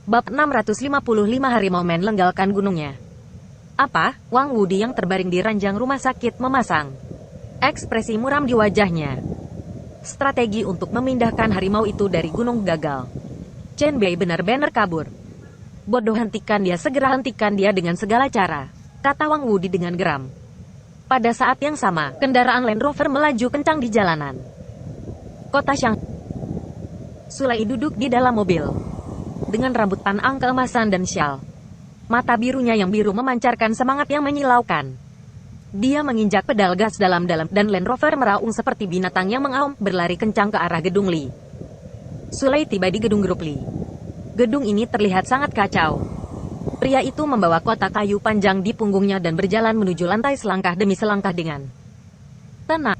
Bab 655 Harimau melenggalkan gunungnya. Apa? Wang Wudi yang terbaring di ranjang rumah sakit memasang ekspresi muram di wajahnya. Strategi untuk memindahkan harimau itu dari gunung gagal. Chen Bei benar-benar kabur. Bodoh, hentikan dia, segera hentikan dia dengan segala cara, kata Wang Wudi dengan geram. Pada saat yang sama, kendaraan Land Rover melaju kencang di jalanan kota Shanghai. Sulai duduk di dalam mobil dengan rambut panang keemasan dan syal. Mata birunya yang biru memancarkan semangat yang menyilaukan. Dia menginjak pedal gas dalam-dalam dan Land Rover meraung seperti binatang yang mengaum, berlari kencang ke arah gedung Li. Sulai tiba di gedung grup Li. Gedung ini terlihat sangat kacau. Pria itu membawa kotak kayu panjang di punggungnya dan berjalan menuju lantai selangkah demi selangkah dengan tenang.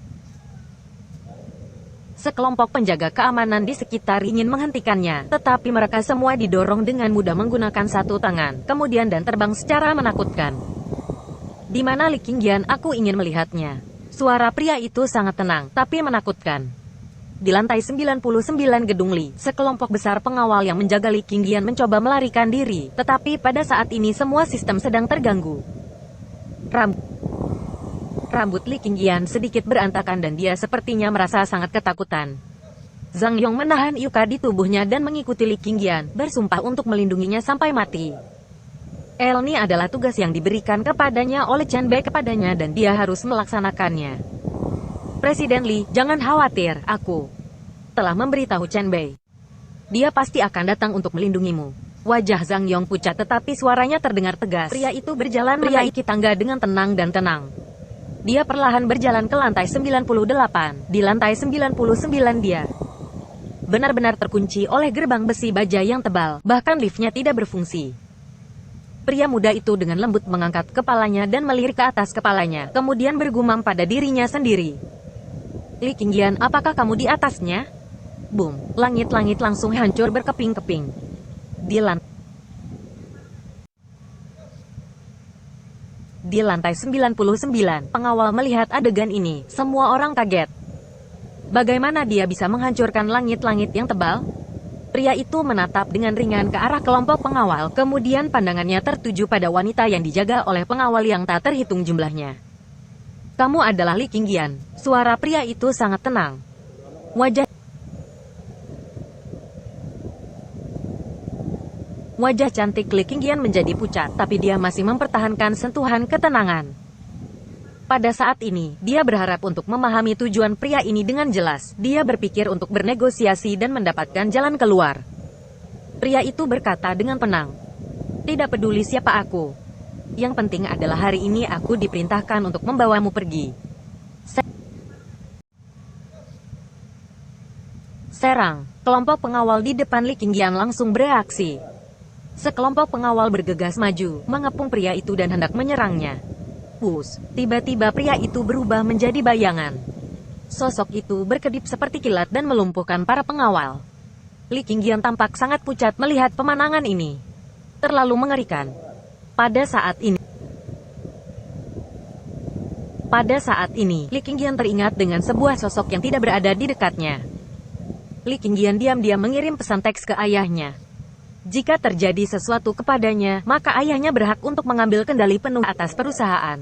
Sekelompok penjaga keamanan di sekitar ingin menghentikannya, tetapi mereka semua didorong dengan mudah menggunakan satu tangan, kemudian dan terbang secara menakutkan. Di mana Li Qingyan? Aku ingin melihatnya. Suara pria itu sangat tenang, tapi menakutkan. Di lantai 99 gedung Li, sekelompok besar pengawal yang menjaga Li Qingyan mencoba melarikan diri, tetapi pada saat ini semua sistem sedang terganggu. Rambut Li Qingyan sedikit berantakan dan dia sepertinya merasa sangat ketakutan. Zhang Yong menahan Yuka di tubuhnya dan mengikuti Li Qingyan, bersumpah untuk melindunginya sampai mati. Ini adalah tugas yang diberikan kepadanya oleh Chen Bei kepadanya dan dia harus melaksanakannya. Presiden Li, jangan khawatir, aku telah memberitahu Chen Bei. Dia pasti akan datang untuk melindungimu. Wajah Zhang Yong pucat tetapi suaranya terdengar tegas. Pria itu berjalan menaiki tangga dengan tenang dan tenang. Dia perlahan berjalan ke lantai 98. Di lantai 99 dia benar-benar terkunci oleh gerbang besi baja yang tebal, bahkan liftnya tidak berfungsi. Pria muda itu dengan lembut mengangkat kepalanya dan melirik ke atas kepalanya, kemudian bergumam pada dirinya sendiri. Li Qingyan, apakah kamu di atasnya? Boom, langit-langit langsung hancur berkeping-keping. Di lantai 99, pengawal melihat adegan ini, semua orang kaget. Bagaimana dia bisa menghancurkan langit-langit yang tebal? Pria itu menatap dengan ringan ke arah kelompok pengawal, kemudian pandangannya tertuju pada wanita yang dijaga oleh pengawal yang tak terhitung jumlahnya. Kamu adalah Li Qingyan. Suara pria itu sangat tenang. Wajah cantik Li Qingyan menjadi pucat, tapi dia masih mempertahankan sentuhan ketenangan. Pada saat ini, dia berharap untuk memahami tujuan pria ini dengan jelas. Dia berpikir untuk bernegosiasi dan mendapatkan jalan keluar. Pria itu berkata dengan tenang, "Tidak peduli siapa aku. Yang penting adalah hari ini aku diperintahkan untuk membawamu pergi." Serang, kelompok pengawal di depan Li Qingyan langsung bereaksi. Sekelompok pengawal bergegas maju, mengepung pria itu dan hendak menyerangnya. Tiba-tiba pria itu berubah menjadi bayangan. Sosok itu berkedip seperti kilat dan melumpuhkan para pengawal. Li Qingyan tampak sangat pucat melihat pemandangan ini. Terlalu mengerikan. Pada saat ini, Li Qingyan teringat dengan sebuah sosok yang tidak berada di dekatnya. Li Qingyan diam-diam mengirim pesan teks ke ayahnya. Jika terjadi sesuatu kepadanya, maka ayahnya berhak untuk mengambil kendali penuh atas perusahaan.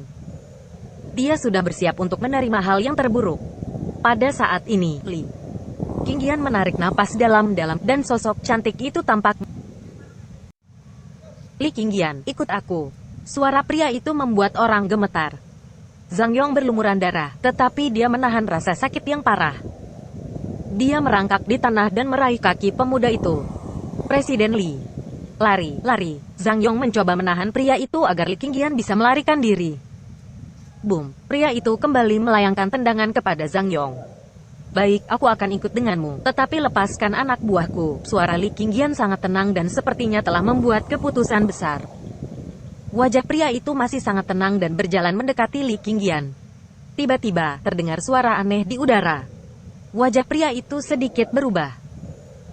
Dia sudah bersiap untuk menerima hal yang terburuk. Pada saat ini, Li Qingyan menarik napas dalam-dalam, dan sosok cantik itu tampak. Li Qingyan, ikut aku. Suara pria itu membuat orang gemetar. Zhang Yong berlumuran darah, tetapi dia menahan rasa sakit yang parah. Dia merangkak di tanah dan meraih kaki pemuda itu. Presiden Li. Lari. Zhang Yong mencoba menahan pria itu agar Li Qingyan bisa melarikan diri. Boom, pria itu kembali melayangkan tendangan kepada Zhang Yong. Baik, aku akan ikut denganmu, tetapi lepaskan anak buahku. Suara Li Qingyan sangat tenang dan sepertinya telah membuat keputusan besar. Wajah pria itu masih sangat tenang dan berjalan mendekati Li Qingyan. Tiba-tiba, terdengar suara aneh di udara. Wajah pria itu sedikit berubah.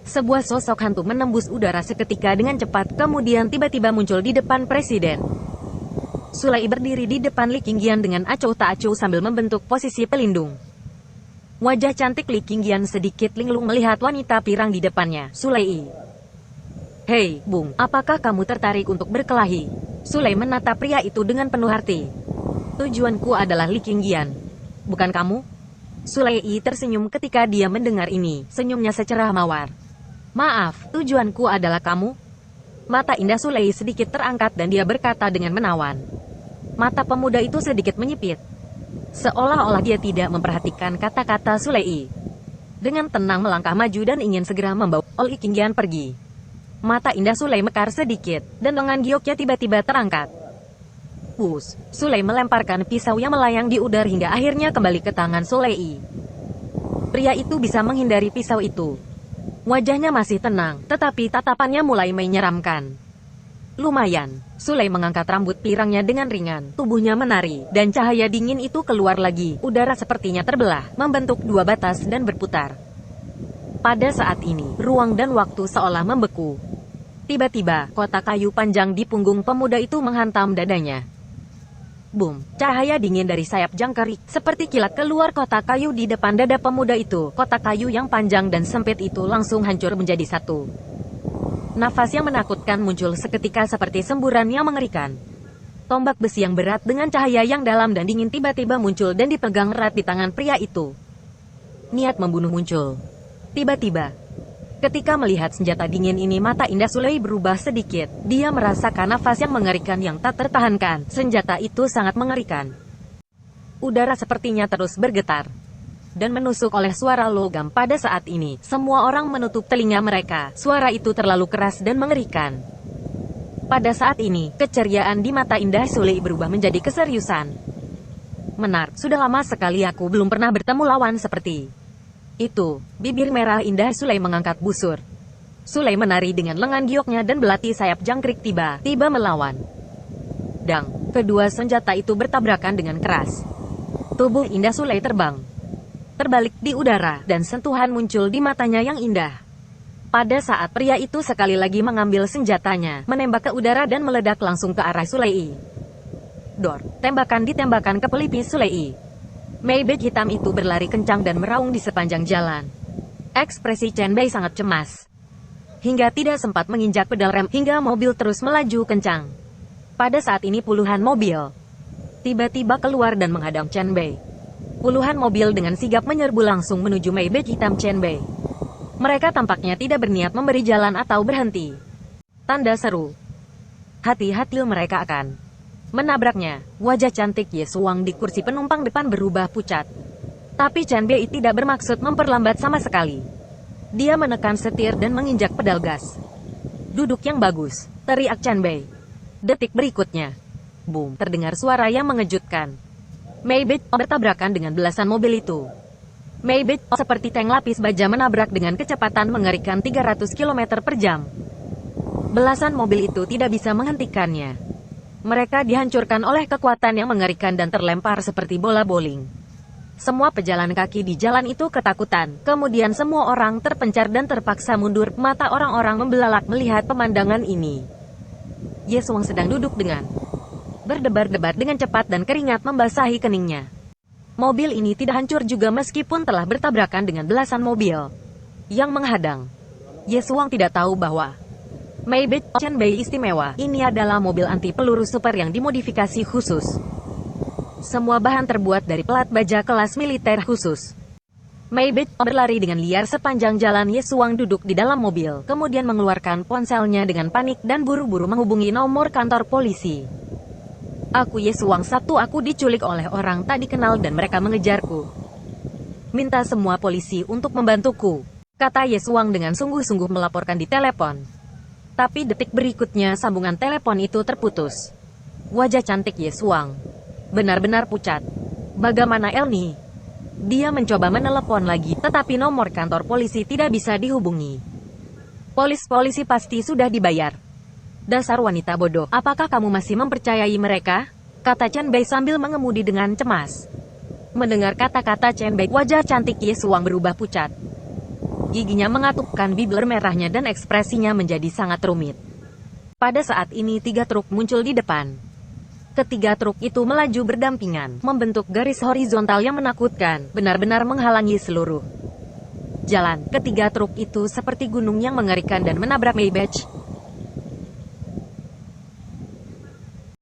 Sebuah sosok hantu menembus udara seketika dengan cepat, kemudian tiba-tiba muncul di depan presiden. Sulai berdiri di depan Li Qingyan dengan acuh tak acuh sambil membentuk posisi pelindung. Wajah cantik Li Qingyan sedikit linglung melihat wanita pirang di depannya. Sulai. Hei, Bung, apakah kamu tertarik untuk berkelahi? Sule menatap pria itu dengan penuh arti. Tujuanku adalah Li Qingyan. Bukan kamu? Sulei tersenyum ketika dia mendengar ini, senyumnya secerah mawar. Maaf, tujuanku adalah kamu? Mata indah Sulei sedikit terangkat dan dia berkata dengan menawan. Mata pemuda itu sedikit menyipit. Seolah-olah dia tidak memperhatikan kata-kata Sulei. Dengan tenang melangkah maju dan ingin segera membawa Li Qingyan pergi. Mata indah Sulei mekar sedikit, dan lengan gioknya tiba-tiba terangkat. Wus, Sulei melemparkan pisau yang melayang di udara hingga akhirnya kembali ke tangan Sulei. Pria itu bisa menghindari pisau itu. Wajahnya masih tenang, tetapi tatapannya mulai menyeramkan. Lumayan, Sulei mengangkat rambut pirangnya dengan ringan, tubuhnya menari, dan cahaya dingin itu keluar lagi. Udara sepertinya terbelah, membentuk dua batas dan berputar. Pada saat ini, ruang dan waktu seolah membeku. Tiba-tiba, kotak kayu panjang di punggung pemuda itu menghantam dadanya. Boom! Cahaya dingin dari sayap jangkrik, seperti kilat keluar kotak kayu di depan dada pemuda itu. Kotak kayu yang panjang dan sempit itu langsung hancur menjadi satu. Nafas yang menakutkan muncul seketika seperti semburan yang mengerikan. Tombak besi yang berat dengan cahaya yang dalam dan dingin tiba-tiba muncul dan dipegang erat di tangan pria itu. Niat membunuh muncul. Tiba-tiba, ketika melihat senjata dingin ini, mata indah Sulei berubah sedikit. Dia merasakan nafas yang mengerikan yang tak tertahankan. Senjata itu sangat mengerikan. Udara sepertinya terus bergetar dan menusuk oleh suara logam. Pada saat ini, semua orang menutup telinga mereka. Suara itu terlalu keras dan mengerikan. Pada saat ini, keceriaan di mata indah Sulei berubah menjadi keseriusan. Menar, sudah lama sekali aku belum pernah bertemu lawan seperti itu. Bibir merah indah Sulei mengangkat busur. Sulei menari dengan lengan gioknya dan belati sayap jangkrik tiba-tiba melawan. Dang, kedua senjata itu bertabrakan dengan keras. Tubuh indah Sulei terbang, terbalik di udara, dan sentuhan muncul di matanya yang indah. Pada saat pria itu sekali lagi mengambil senjatanya, menembak ke udara dan meledak langsung ke arah Sulei. Dor, tembakan ditembakkan ke pelipis Sulei. Maybach hitam itu berlari kencang dan meraung di sepanjang jalan. Ekspresi Chen Bei sangat cemas, hingga tidak sempat menginjak pedal rem hingga mobil terus melaju kencang. Pada saat ini puluhan mobil tiba-tiba keluar dan menghadang Chen Bei. Puluhan mobil dengan sigap menyerbu langsung menuju Maybach hitam Chen Bei. Mereka tampaknya tidak berniat memberi jalan atau berhenti. Tanda seru. Hati-hati, mereka akan menabraknya. Wajah cantik Ye Suang di kursi penumpang depan berubah pucat. Tapi Chen Bei tidak bermaksud memperlambat sama sekali. Dia menekan setir dan menginjak pedal gas. Duduk yang bagus, teriak Chen Bei. Detik berikutnya, boom, terdengar suara yang mengejutkan. Maybach bertabrakan dengan belasan mobil itu. Maybach seperti tank lapis baja menabrak dengan kecepatan mengerikan 300 km per jam. Belasan mobil itu tidak bisa menghentikannya. Mereka dihancurkan oleh kekuatan yang mengerikan dan terlempar seperti bola bowling. Semua pejalan kaki di jalan itu ketakutan. Kemudian semua orang terpencar dan terpaksa mundur. Mata orang-orang membelalak melihat pemandangan ini. Ye Suang sedang duduk dengan berdebar-debar dengan cepat dan keringat membasahi keningnya. Mobil ini tidak hancur juga meskipun telah bertabrakan dengan belasan mobil yang menghadang. Ye Suang tidak tahu bahwa Maybach Chen Bei istimewa. Ini adalah mobil anti peluru super yang dimodifikasi khusus. Semua bahan terbuat dari pelat baja kelas militer khusus. Maybach berlari dengan liar sepanjang jalan. Ye Suang duduk di dalam mobil, kemudian mengeluarkan ponselnya dengan panik dan buru-buru menghubungi nomor kantor polisi. Aku Ye Suang 1, aku diculik oleh orang tak dikenal dan mereka mengejarku. Minta semua polisi untuk membantuku, kata Ye Suang dengan sungguh-sungguh melaporkan di telepon. Tapi detik berikutnya sambungan telepon itu terputus. Wajah cantik Ye Suang benar-benar pucat. Bagaimana Elni? Dia mencoba menelepon lagi, tetapi nomor kantor polisi tidak bisa dihubungi. Polisi pasti sudah dibayar. Dasar wanita bodoh, apakah kamu masih mempercayai mereka? Kata Chen Bei sambil mengemudi dengan cemas. Mendengar kata-kata Chen Bei, wajah cantik Ye Suang berubah pucat. Giginya mengatupkan bibir merahnya dan ekspresinya menjadi sangat rumit. Pada saat ini 3 truk muncul di depan. Ketiga truk itu melaju berdampingan, membentuk garis horizontal yang menakutkan, benar-benar menghalangi seluruh jalan. Ketiga truk itu seperti gunung yang mengerikan dan menabrak Maybach